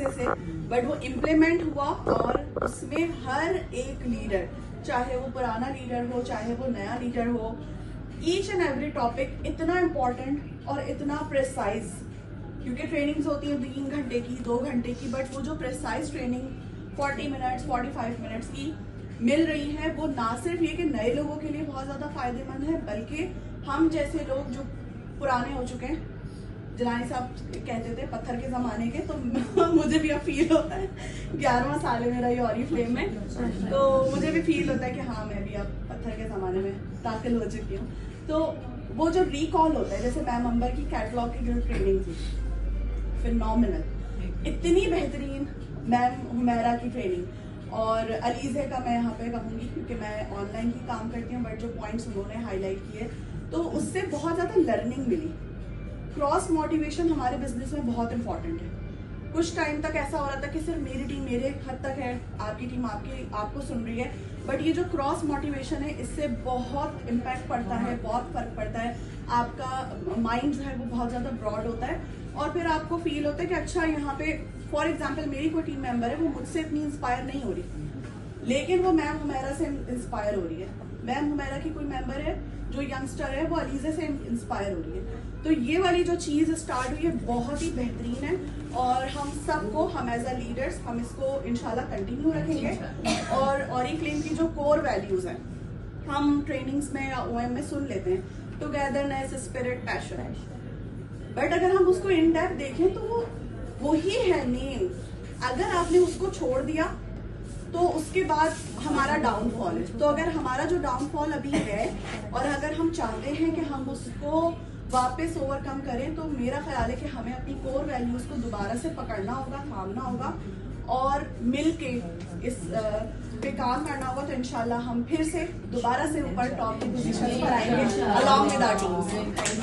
से, बट वो इम्प्लीमेंट हुआ और उसमें हर एक लीडर, चाहे वो पुराना लीडर हो चाहे वो नया लीडर हो, ईच एंड एवरी टॉपिक इतना इम्पोर्टेंट और इतना प्रिसाइज, क्योंकि ट्रेनिंग्स होती है 3 घंटे की 2 घंटे की, बट वो जो प्रिसाइज ट्रेनिंग 40 मिनट्स 45 मिनट्स की मिल रही है, वो ना सिर्फ ये कि नए लोगों के लिए बहुत ज्यादा फायदेमंद है, बल्कि हम जैसे लोग जो पुराने हो चुके हैं, जिलानी साहब कहते थे पत्थर के जमाने के, तो मुझे भी अब फील होता है 11वां साल है मेरा ये ऑरिफ्लेम में, तो मुझे भी फील होता है कि हाँ मैं भी अब पत्थर के जमाने में दाखिल हो चुकी हूँ। तो वो जो रिकॉल होता है, जैसे मैम अंबर की कैटलॉग की जो ट्रेनिंग थी, फिनोमिनल, इतनी बेहतरीन मैम हुमैरा की ट्रेनिंग, और अलीज़े का मैं यहाँ पे कहूँगी क्योंकि मैं ऑनलाइन ही काम करती हूँ, बट जो पॉइंट्स उन्होंने हाईलाइट किए तो उससे बहुत ज़्यादा लर्निंग मिली। क्रॉस मोटिवेशन हमारे बिजनेस में बहुत इंपॉर्टेंट है। कुछ टाइम तक ऐसा हो रहा था कि सिर्फ मेरी टीम मेरे हद तक है, आपकी टीम आपको सुन रही है, बट ये जो क्रॉस मोटिवेशन है इससे बहुत इम्पैक्ट पड़ता है, बहुत फर्क पड़ता है। आपका माइंड जो है वो बहुत ज़्यादा ब्रॉड होता है और फिर आपको फील होता है कि अच्छा यहाँ पे फॉर एग्जाम्पल मेरी कोई टीम मेंबर है, वो मुझसे इतनी इंस्पायर नहीं हो रही, लेकिन वो मैम हुमैरा से इंस्पायर हो रही है। मैम हुमैरा की कोई मेंबर है जो यंगस्टर है, वो अलीज़े से इंस्पायर हो रही है। तो ये वाली जो चीज़ स्टार्ट हुई है बहुत ही बेहतरीन है, और हम सबको, हम एज अ लीडर्स हम इसको इंशाल्लाह कंटिन्यू रखेंगे। और ऑरिफ्लेम की जो कोर वैल्यूज हैं हम ट्रेनिंग्स में या ओएम में सुन लेते हैं, टुगेदरनेस, स्पिरिट, पैशन, बट अगर हम उसको इन डेप्थ देखें तो वो ही है मेन। अगर आपने उसको छोड़ दिया तो उसके बाद हमारा डाउनफॉल है। तो अगर हमारा जो डाउनफॉल अभी है और अगर हम चाहते हैं कि हम उसको वापस ओवरकम करें, तो मेरा ख्याल है कि हमें अपनी कोर वैल्यूज को दोबारा से पकड़ना होगा, थामना होगा और मिलके इस पे काम करना होगा। तो इंशाल्लाह हम फिर से दोबारा से ऊपर टॉप की पोजीशन पर आएंगे अलॉन्ग विद आवर टीम्स।